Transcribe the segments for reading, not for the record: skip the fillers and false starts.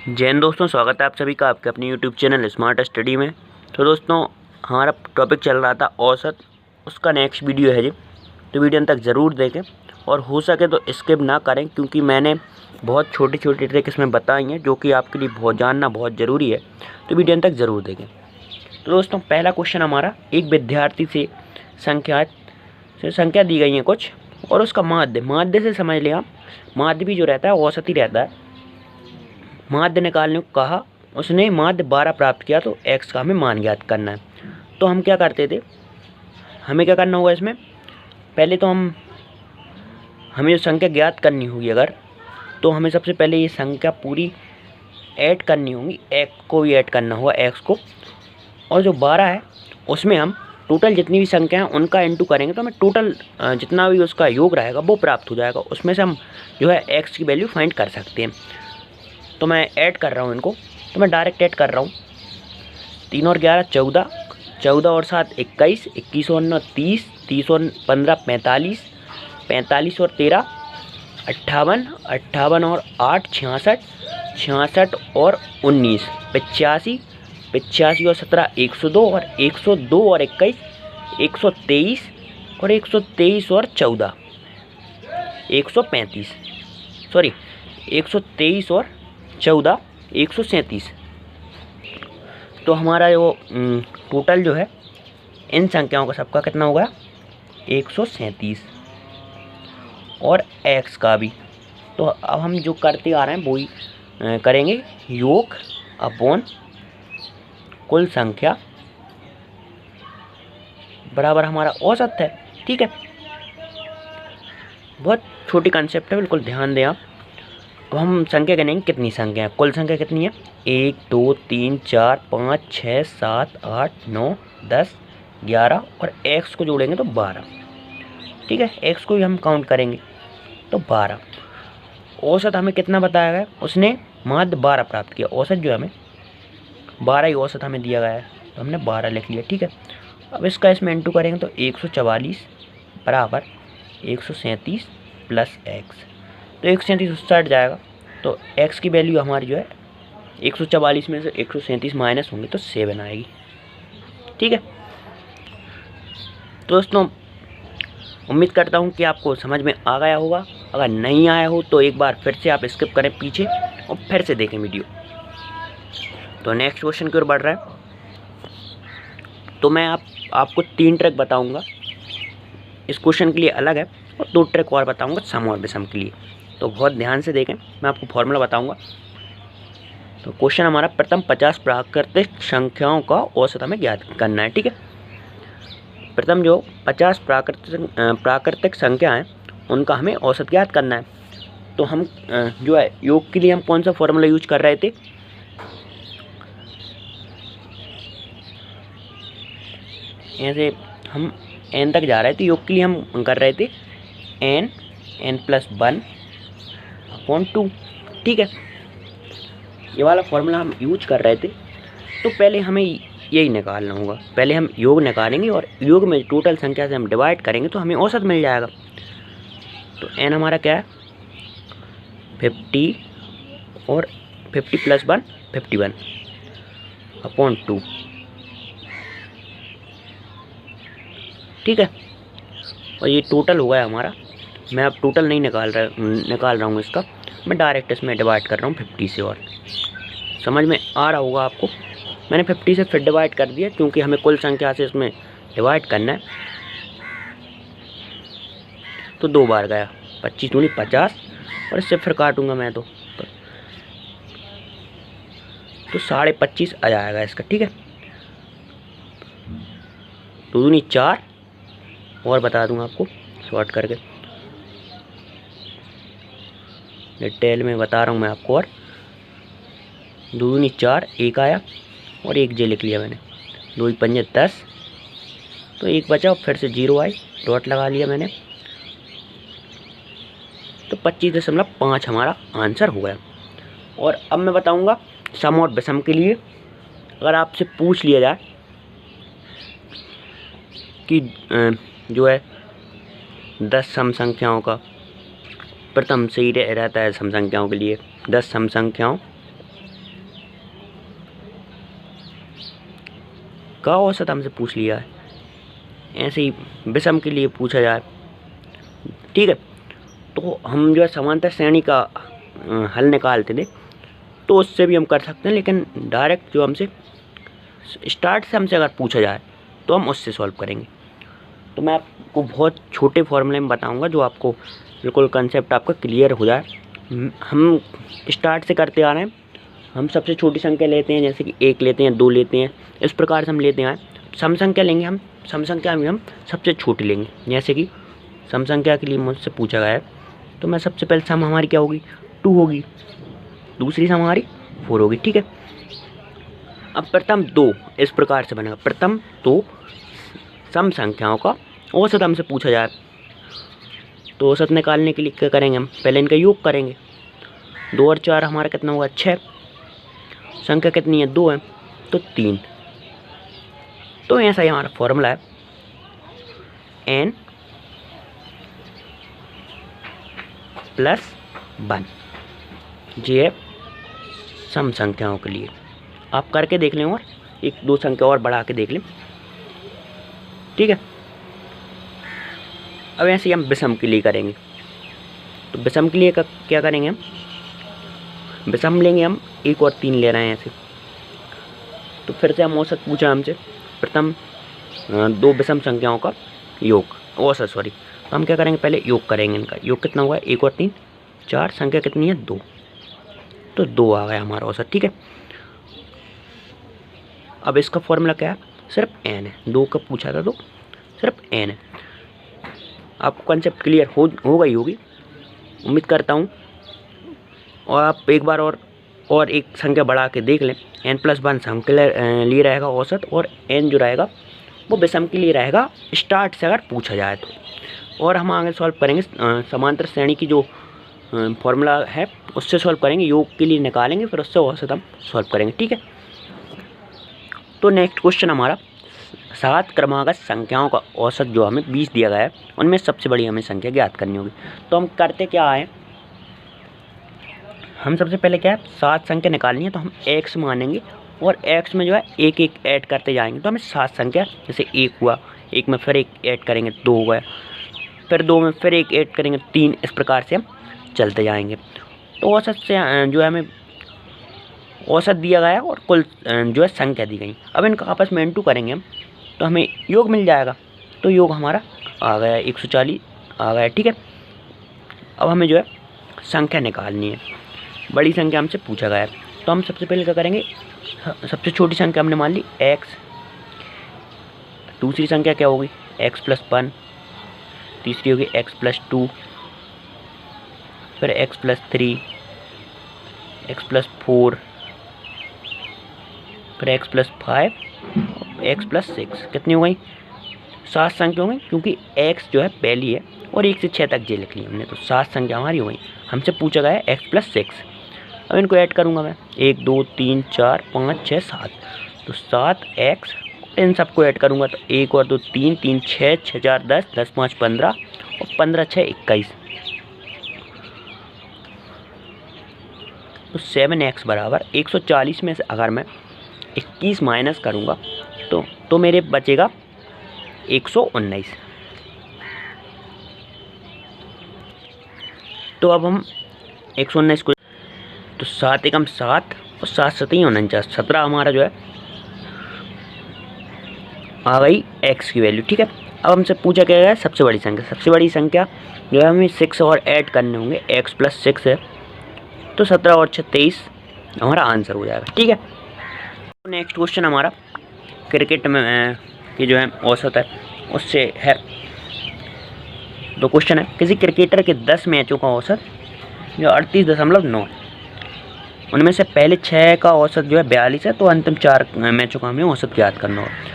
जय हिंद दोस्तों, स्वागत है आप सभी का आपके अपने यूट्यूब चैनल स्मार्ट स्टडी में। तो दोस्तों, हमारा टॉपिक चल रहा था औसत, उसका नेक्स्ट वीडियो है जी। तो वीडियो अंत तक ज़रूर देखें और हो सके तो स्किप ना करें, क्योंकि मैंने बहुत छोटी छोटी ट्रिक इसमें बताई हैं जो कि आपके लिए बहुत जानना बहुत ज़रूरी है। तो वीडियो अंत तक ज़रूर देखें। तो दोस्तों, पहला क्वेश्चन हमारा, एक विद्यार्थी से संख्या दी गई हैं कुछ, और उसका माध्य से समझ लिया। माध्य भी जो रहता है औसत ही रहता है। माध्य निकालने को कहा, उसने माध्य 12 प्राप्त किया, तो x का हमें मान ज्ञात करना है। तो हम क्या करते थे, हमें क्या करना होगा इसमें, पहले तो हमें जो संख्या ज्ञात करनी होगी अगर, तो हमें सबसे पहले ये संख्या पूरी ऐड करनी होगी, x को भी ऐड करना होगा x को, और जो 12 है उसमें हम टोटल जितनी भी संख्या हैं उनका इंटू करेंगे, तो हमें टोटल जितना भी उसका योग रहेगा वो प्राप्त हो जाएगा। उसमें से हम जो है x की वैल्यू फाइंड कर सकते हैं। तो मैं ऐड कर रहा हूँ इनको, तो मैं डायरेक्ट ऐड कर रहा हूँ। 3 और 11 14, 14 और 7 21, 21 और 9 30, 30 और 15 45, 45 और 13 58, 58 और 8 66, 66 और 19 85, 85 और 17 102, और 102 और 21 123, और 123 और 14 135, सॉरी 123 और 14 137। तो हमारा जो टोटल जो है इन संख्याओं का सबका कितना होगा, 137, और x का भी। तो अब हम जो करते आ रहे हैं वो ही करेंगे, योग अपॉन कुल संख्या बराबर हमारा औसत है। ठीक है, बहुत छोटी कंसेप्ट है, बिल्कुल ध्यान दें आप। अब हम संख्या गिनेंगे, कितनी संख्या है, कुल संख्या कितनी है, 1 2 3 4 5 6 7 8 9 10 11, और x को जोड़ेंगे तो 12। ठीक है, x को भी हम काउंट करेंगे तो 12। औसत हमें कितना बताया गया, उसने माध्य 12 प्राप्त किया, औसत जो है हमें 12 ही औसत हमें दिया गया है, तो हमने 12 लिख लिया। ठीक है, अब इसका इसमें इंटू करेंगे तो 144 बराबर 137 प्लस x, तो 137 उससे हट जाएगा, तो x की वैल्यू हमारी जो है 144 में से 137 माइनस होंगे तो 7 आएगी। ठीक है, तो दोस्तों उम्मीद करता हूँ कि आपको समझ में आ गया होगा। अगर नहीं आया हो तो एक बार फिर से आप स्किप करें पीछे और फिर से देखें वीडियो। तो नेक्स्ट क्वेश्चन की ओर बढ़ रहा है। तो मैं आपको 3 ट्रिक बताऊँगा, इस क्वेश्चन के लिए अलग है, और 2 ट्रिक और बताऊँगा सम और विषम के लिए। तो बहुत ध्यान से देखें, मैं आपको फॉर्मूला बताऊंगा। तो क्वेश्चन हमारा, प्रथम 50 प्राकृतिक संख्याओं का औसत हमें ज्ञात करना है। ठीक है, प्रथम जो 50 प्राकृतिक संख्या हैं उनका हमें औसत ज्ञात करना है। तो हम जो है योग के लिए हम कौन सा फॉर्मूला यूज कर रहे थे, ऐसे हम n तक जा रहे थे, योग के लिए हम कर रहे थे n+1 अपॉन 2। ठीक है, ये वाला फॉर्मूला हम यूज कर रहे थे। तो पहले हमें यही निकालना होगा, पहले हम योग निकालेंगे और योग में टोटल संख्या से हम डिवाइड करेंगे तो हमें औसत मिल जाएगा। तो n हमारा क्या है, 50, और 50 + 1 51 अपॉन 2। ठीक है, और ये टोटल हो गया हमारा। मैं अब टोटल नहीं निकाल रहा हूँ इसका, मैं डायरेक्ट इसमें डिवाइड कर रहा हूँ 50 से। और समझ में आ रहा होगा आपको, मैंने 50 से फिर डिवाइड कर दिया क्योंकि हमें कुल संख्या से इसमें डिवाइड करना है। तो 2 बार गया, 25 दूनी 50, और इससे फिर काटूंगा मैं तो 25.5 आ जाएगा इसका। ठीक है, 2 दूनी 4, और बता दूंगा आपको शॉर्ट करके, डिटेल में बता रहा हूँ मैं आपको। और 2 दूनी 4, 1 आया और 1 जे लिख लिया मैंने, 2 पंजे 10, तो 1 बचा, फिर से 0 आई, डॉट लगा लिया मैंने, तो 25.5 हमारा आंसर हो गया। और अब मैं बताऊंगा सम और विषम के लिए। अगर आपसे पूछ लिया जाए कि जो है 10 सम संख्याओं का प्रथम से ही रहता है सम संख्याओं के लिए 10 सम संख्याओं का औसत हमसे पूछ लिया है, ऐसे ही विषम के लिए पूछा जाए, ठीक है। तो हम जो है समांतर श्रेणी का हल निकालते थे, तो उससे भी हम कर सकते हैं, लेकिन डायरेक्ट जो हमसे स्टार्ट से हमसे अगर पूछा जाए तो हम उससे सॉल्व करेंगे। तो मैं आपको बहुत छोटे फॉर्मूले में बताऊंगा जो आपको बिल्कुल कंसेप्ट आपका क्लियर हो जाए। हम स्टार्ट से करते आ रहे हैं, हम सबसे छोटी संख्या लेते हैं, जैसे कि 1 लेते हैं, 2 लेते हैं, इस प्रकार से हम लेते आए। सम संख्या लेंगे, हम सम संख्या में हम सबसे छोटी लेंगे, जैसे कि सम संख्या के लिए मुझसे पूछा गया है, तो मैं सबसे पहले सम हमारी क्या होगी, 2 होगी, दूसरी सम हमारी 4 होगी, ठीक है। अब प्रथम 2 इस प्रकार से बनेगा, प्रथम 2 सम संख्याओं का औसत हमसे पूछा जाए, तो औसत निकालने के लिए क्या करेंगे, हम पहले इनका योग करेंगे। 2 और 4 हमारा कितना होगा, 6, संख्या कितनी है, 2 है, तो 3। तो ऐसा ही हमारा फॉर्मूला है, n + 1, ये है सम संख्याओं के लिए। आप करके देख लें और 1-2 संख्या और बढ़ा के देख लें, ठीक है। अब ऐसे ही हम विषम के लिए करेंगे, तो विषम के लिए क्या करेंगे, हम विषम लेंगे, हम 1 और 3 ले रहे हैं ऐसे। तो फिर से हम औसत पूछा हमसे, प्रथम 2 विषम संख्याओं का योग, औसत सॉरी, तो हम क्या करेंगे, पहले योग करेंगे, इनका योग कितना हुआ है, 1 और 3 4, संख्या कितनी है, 2, तो 2 आ गया हमारा औसत, ठीक है। अब इसका फॉर्मूला क्या है, सिर्फ n है, 2 का पूछा था तो सिर्फ n है। आपको कंसेप्ट क्लियर हो गई होगी, उम्मीद करता हूँ। और आप एक बार और एक संख्या बढ़ा के देख लें, n + 1 सम के लिए रहेगा औसत, और n जो रहेगा वो विषम के लिए रहेगा स्टार्ट से अगर पूछा जाए तो। और हम आगे सॉल्व करेंगे समांतर श्रेणी की जो फॉर्मूला है उससे सॉल्व करेंगे, योग के लिए निकालेंगे, फिर उससे औसत हम सॉल्व करेंगे, ठीक है। तो नेक्स्ट क्वेश्चन हमारा, 7 क्रमागत संख्याओं का औसत जो हमें 20 दिया गया है, उनमें सबसे बड़ी हमें संख्या ज्ञात करनी होगी। तो हम करते क्या है, हम सबसे पहले क्या है, 7 संख्या निकालनी है, तो हम x मानेंगे और x में जो है 1-1 ऐड करते जाएंगे, तो हमें 7 संख्या, जैसे 1 हुआ, 1 में फिर 1 ऐड करेंगे, 2 हो गया, फिर 2 में फिर 1 ऐड करेंगे, 3, इस प्रकार से हम चलते जाएंगे। तो औसत से जो है हमें औसत दिया गया और कुल जो है संख्या दी गई। अब इनका आपस में इंटू करेंगे हम, तो हमें योग मिल जाएगा, तो योग हमारा आ गया 140 आ गया, ठीक है। अब हमें जो है संख्या निकालनी है, बड़ी संख्या हमसे पूछा गया है, तो हम सबसे पहले क्या करेंगे, सबसे छोटी संख्या हमने मान ली x, दूसरी संख्या क्या होगी, x + 1, तीसरी होगी x + 2, फिर x + 3, x + 4, फिर x + 5, x + 6, कितनी हो गई, 7 संख्या हो गई, क्योंकि x जो है पहली है और 1 से 6 तक जे लिख ली हमने, तो 7 संख्या हमारी हो गई। हमसे पूछा गया है x + 6, अब इनको ऐड करूँगा मैं, 1 2 3 4 5 6 7, तो 7x, इन सबको ऐड करूँगा तो 1 और 2 3 3 6 6 4 10 10 5 15 और 15 6 21, तो 7x बराबर 140 में से अगर मैं 21 माइनस करूँगा तो मेरे बचेगा 119। तो अब हम 119 को, तो 7 एकम 7 और 7 7 49, 17 हमारा जो है आ गई x की वैल्यू, ठीक है। अब हमसे पूछा क्या गया, सबसे बड़ी संख्या जो है हमें 6 और ऐड करने होंगे, x + 6 है, तो 17 और 6 23 हमारा आंसर हो जाएगा, ठीक है। नेक्स्ट क्वेश्चन हमारा क्रिकेट में की जो है औसत है उससे है, दो क्वेश्चन है, किसी क्रिकेटर के 10 मैचों का औसत जो 38.9, उनमें से पहले 6 का औसत जो है 42 है, तो अंतिम 4 मैचों का हमें औसत याद करना होगा।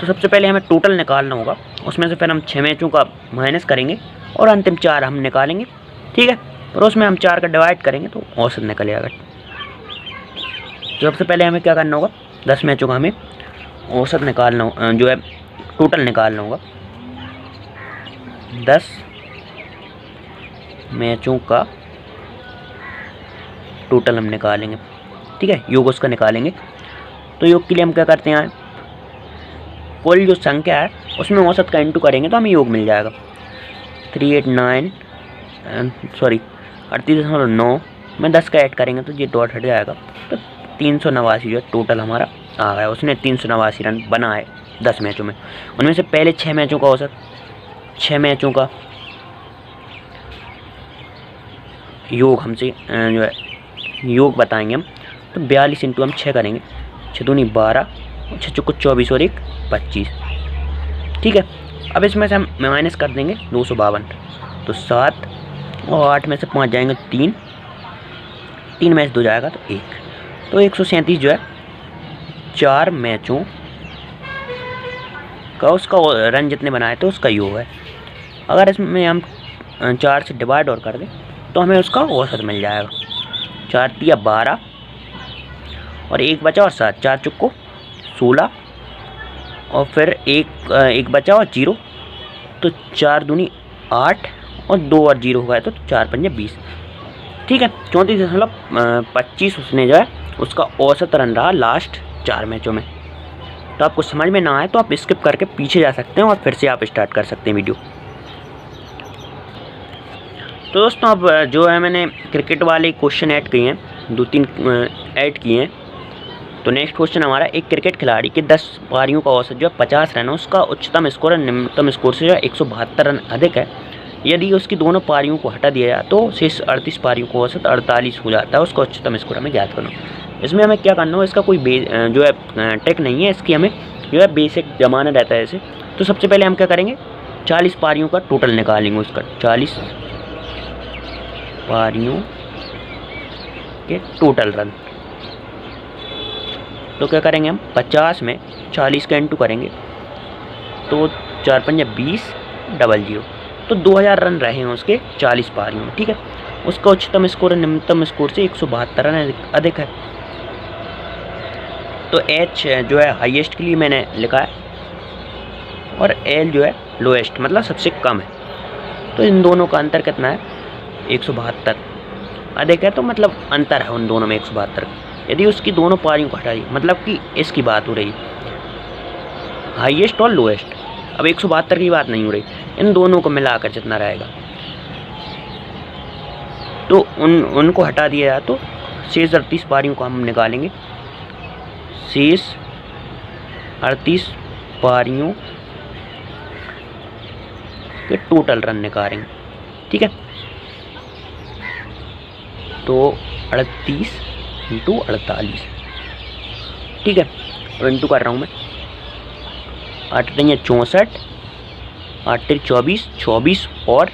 तो सबसे पहले हमें टोटल निकालना होगा, उसमें से फिर हम 6 मैचों का माइनस करेंगे और अंतिम 4 हम निकालेंगे, ठीक है, और उसमें हम 4 का डिवाइड करेंगे तो औसत निकल जाएगा। तो सबसे पहले हमें क्या करना होगा, 10 मैचों का हमें औसत निकालना जो है टोटल निकालना होगा, 10 मैचों का टोटल हम निकालेंगे, ठीक है, योग उसका निकालेंगे। तो योग के लिए हम क्या करते हैं, कुल जो संख्या है उसमें औसत का इंटू करेंगे तो हमें योग मिल जाएगा। 389 सॉरी 38.9 में 10 का ऐड करेंगे तो ये डॉट हट जाएगा, तो 389 जो है टोटल हमारा आ गया। उसने 389 रन बनाए 10 मैचों में। उनमें से पहले 6 मैचों का औसत, 6 मैचों का योग हमसे जो है योग बताएंगे हम, तो 42 इंटू हम 6 करेंगे, 6 दूनी 12 और 6 चौको 24 और 1 25। ठीक है, अब इसमें से हम माइनस कर देंगे 252, तो 7 और 8 में से 5 जाएंगे 3 मैच 2 जाएगा तो 1, तो 137 जो है 4 मैचों का उसका रन जितने बनाए थे उसका योग है। अगर इसमें हम 4 से डिवाइड और कर दें तो हमें उसका औसत मिल जाएगा। 4 तिया 12 और 1 बचा और 7, 4 चुक्को 16 और फिर एक बचा और 0, तो 4 दूनी 8 और 2 और 0 हो गया तो 4 पंजे 20। ठीक है, 34.25 उसने जो है उसका औसत रन रहा लास्ट 4 मैचों में। तो आपको समझ में ना आए तो आप स्किप करके पीछे जा सकते हैं और फिर से आप स्टार्ट कर सकते हैं वीडियो। तो दोस्तों अब जो है मैंने क्रिकेट वाले क्वेश्चन ऐड किए हैं, 2-3 ऐड किए हैं। तो नेक्स्ट क्वेश्चन हमारा, एक क्रिकेट खिलाड़ी के 10 पारियों का औसत जो है 50 रन है, उसका उच्चतम स्कोर और निम्नतम स्कोर से जो है 172 रन अधिक है। यदि उसकी दोनों पारियों को हटा दिया जाए तो शेष 38 पारियों का औसत 48 हो जाता है। उसका उच्चतम स्कोर हमें ज्ञात करना। इसमें हमें क्या करना हो, इसका कोई जो है ट्रिक नहीं है, इसकी हमें जो है बेसिक जमाना रहता है इसे। तो सबसे पहले हम क्या करेंगे, 40 पारियों का टोटल निकालेंगे, उसका 40 पारियों के टोटल रन। तो क्या करेंगे हम, 50 में 40 का इंटू करेंगे तो 4 पंजे 20 00, तो 2000 रन रहे हैं उसके 40 पारियों में। ठीक है, उसका उच्चतम स्कोर निम्नतम स्कोर से 172 रन अधिक है। तो H जो है हाईएस्ट के लिए मैंने लिखा है और L जो है लोएस्ट मतलब सबसे कम है। तो इन दोनों का अंतर कितना है, 172 अधिक है, तो मतलब अंतर है उन दोनों में 172। यदि उसकी दोनों पारियों को हटा दी, मतलब कि इसकी बात हो रही हाईएस्ट और लोएस्ट, अब 172 की बात नहीं हो रही, इन दोनों को मिलाकर जितना रहेगा तो उनको हटा दिया जाए तो शेष 38 पारियों को हम निकालेंगे। शेष 38 पारियों के टोटल रन निकालेंगे। ठीक है, तो 38 इंटू 48। ठीक है, और इंटू कर रहा हूँ मैं, 8 64, 8 24, 24 और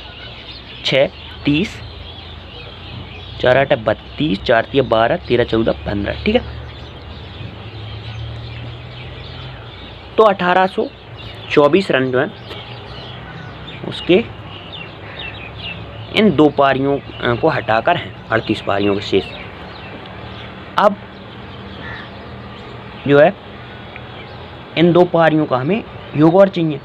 6 30, 4 8 32, 4 12, 13 14 15। ठीक है, तो 1824 रन जो है उसके इन 2 पारियों को हटाकर हैं 38 पारियों के शेष। अब जो है इन 2 पारियों का हमें योग और चाहिए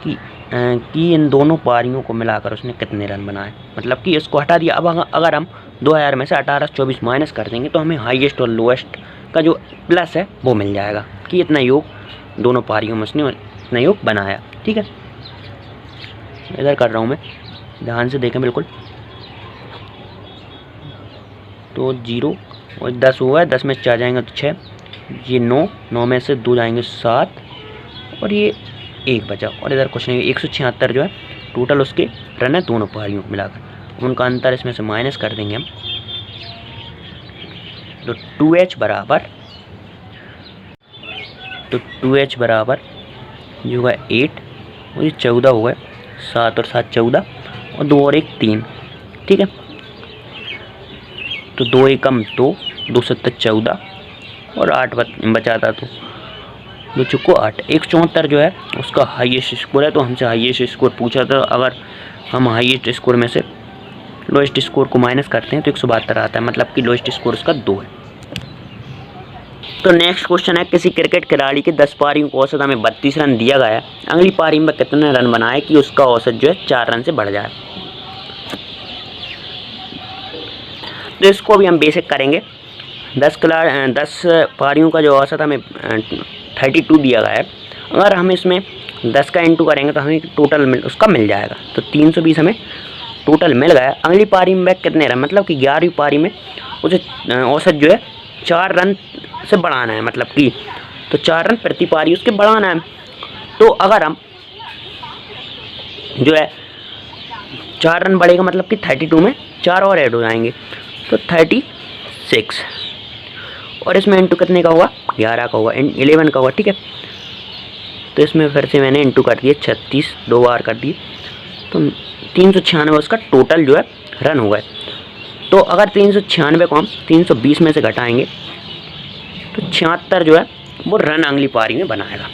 कि इन दोनों पारियों को मिलाकर उसने कितने रन बनाए, मतलब कि इसको हटा दिया। अब अगर हम 2000 में से 1824 माइनस कर देंगे तो हमें हाईएस्ट और लोएस्ट का जो प्लस है वो मिल जाएगा कि इतना योग दोनों पारियों में उसने इतना योग बनाया। ठीक है, इधर कर रहा हूँ मैं, ध्यान से देखें बिल्कुल। तो 0 और 10 हुआ है, 10 में 4 जाएंगे तो 6, ये 9, 9 में से 2 जाएंगे 7 और ये 1 बचा, और इधर कुछ नहीं, 176 जो है टोटल उसके रन है दोनों पारियों को मिलाकर। उनका अंतर इसमें से माइनस कर देंगे हम, तो 2H बराबर जो होगा 8 और ये 14 हो गए, 7 और 7 14 और 2 और 1 3। ठीक है, तो 2 एकम 2, 2 7 14 और 8 बचाता तो 2 चुको 8। 174 जो है उसका हाईएस्ट स्कोर है, तो हमसे हाईएस्ट स्कोर पूछा था। अगर हम हाईएस्ट स्कोर में से लोएस्ट स्कोर को माइनस करते हैं तो 172 आता है, मतलब कि लोएस्ट स्कोर उसका 2 है। तो नेक्स्ट क्वेश्चन है, किसी क्रिकेट खिलाड़ी के 10 पारियों को औसत हमें 32 रन दिया गया है, अगली पारी में कितने रन बनाए कि उसका औसत जो है 4 रन से बढ़ जाए। तो इसको भी हम बेसिक करेंगे। 10 पारियों का जो औसत हमें 32 दिया गया है, अगर हम इसमें 10 का इंटू करेंगे तो हमें टोटल उसका मिल जाएगा। तो 320 हमें टोटल मिल गया। अगली पारी में कितने रन, मतलब कि 11वीं पारी में उसे औसत जो है 4 रन से बढ़ाना है, मतलब कि तो 4 रन प्रति पारी उसके बढ़ाना है। तो अगर हम जो है 4 रन बढ़ेगा, मतलब कि 32 में 4 और ऐड हो जाएंगे तो 36, और इसमें इंटू कितने का होगा, 11 का होगा, 11 का होगा, ठीक है। तो इसमें फिर से मैंने इंटू कर दिए 36, 2 बार कर दिए, तो 396 उसका टोटल जो है रन हो गए। तो अगर 396 को हम 320 में से घटाएंगे तो 76 जो है वो रन अगली पारी में बनाएगा।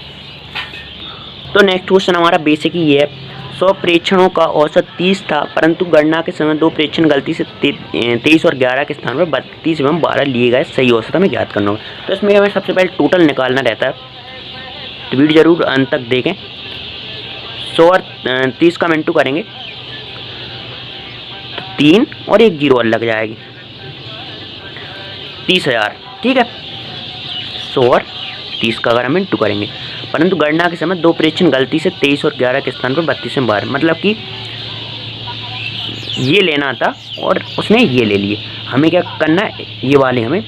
तो नेक्स्ट क्वेश्चन हमारा बेसिक ही ये है, 100 प्रेक्षणों का औसत 30 था, परंतु गणना के समय 2 प्रेक्षण गलती से 23 और 11 के स्थान पर 32 एवं 12 लिए गए, सही औसत हमें ज्ञात करना होगा। तो इसमें हमें सबसे पहले टोटल निकालना रहता है, तो वीडियो जरूर अंत तक देखें। 100 और 30 का इंटू करेंगे तो 3 और 1 जीरो और लग जाएगी, 30,000, ठीक है। 100 और 30 का अगर हम इंटू करेंगे, परंतु गणना के समय 2 प्रेक्षण गलती से 23 और 11 के स्थान पर 32 और 12, मतलब कि ये लेना था और उसने ये ले लिए। हमें क्या करना है, ये वाले हमें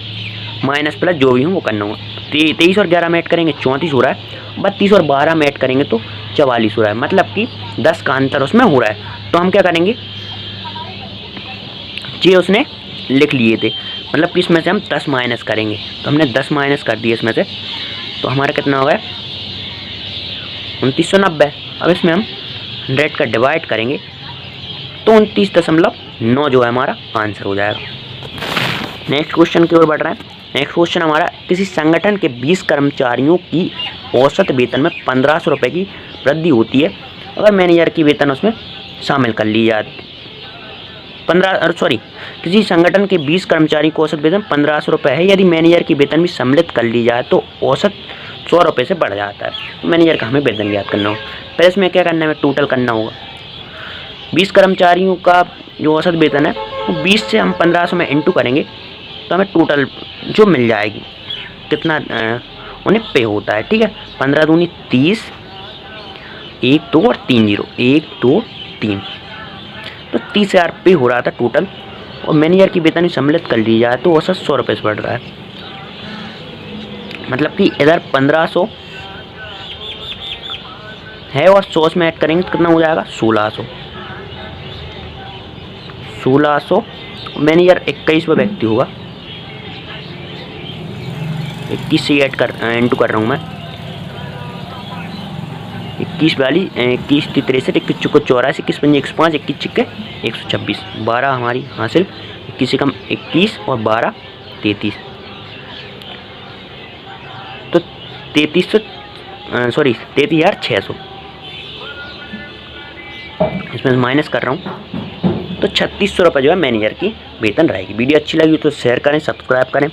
माइनस प्लस जो भी हो वो करना होगा। 23 और 11 में ऐड करेंगे 34 हो रहा है, 32 और 12 में ऐड करेंगे तो 44 हो रहा है, मतलब कि 10 का अंतर उसमें हो रहा है। तो हम क्या करेंगे, ये उसने लिख लिए थे, मतलब कि इसमें से हम 10 माइनस करेंगे, तो हमने 10 माइनस कर दिए इसमें से, तो हमारा कितना हो गया 2990। अब इसमें हम 100 का डिवाइड करेंगे तो 29.9 जो है हमारा आंसर हो जाएगा। नेक्स्ट क्वेश्चन की ओर बढ़ रहा है। नेक्स्ट क्वेश्चन हमारा, किसी संगठन के 20 कर्मचारियों की औसत वेतन में 1500 रुपये की वृद्धि होती है अगर मैनेजर की वेतन उसमें शामिल कर ली जाए। किसी संगठन के 20 कर्मचारी को औसत वेतन 1500 रुपये है, यदि मैनेजर की वेतन भी सम्मिलित कर ली जाए तो औसत 100 रुपये से बढ़ जाता है। तो मैनेजर का हमें वेतन ज्ञात करना होगा। पहले इसमें क्या करना है, टोटल करना होगा। 20 कर्मचारियों का जो औसत वेतन है वो 20 से हम 1500 में इंटू करेंगे तो हमें टोटल जो मिल जाएगी, कितना उन्हें पे होता है, ठीक है। 15 दूनी 30, 1 2 और 3 जीरो, 1 2 3, तो 30,000 पे हो रहा था टोटल, और मैनेजर की वेतन भी सम्मिलित कर ली जाए तो औसत 100 रुपये से बढ़ रहा है, मतलब कि इधर 1500 है और 100 में ऐड करेंगे तो कितना हो जाएगा 1600। मैनेजर 21वां व्यक्ति होगा, 21 से ऐड कर इंटू कर रहा हूँ मैं, 21 42 21 63 21 चौको 84 21 पंजे 105 21 छिक्के 126, 12 हमारी हासिल, 21 से कम 21 और 12 33, तो 33,600 इसमें माइनस कर रहा हूँ, तो 3600 रुपये जो है मैनेजर की वेतन रहेगी। वीडियो अच्छी लगी तो शेयर करें, सब्सक्राइब करें।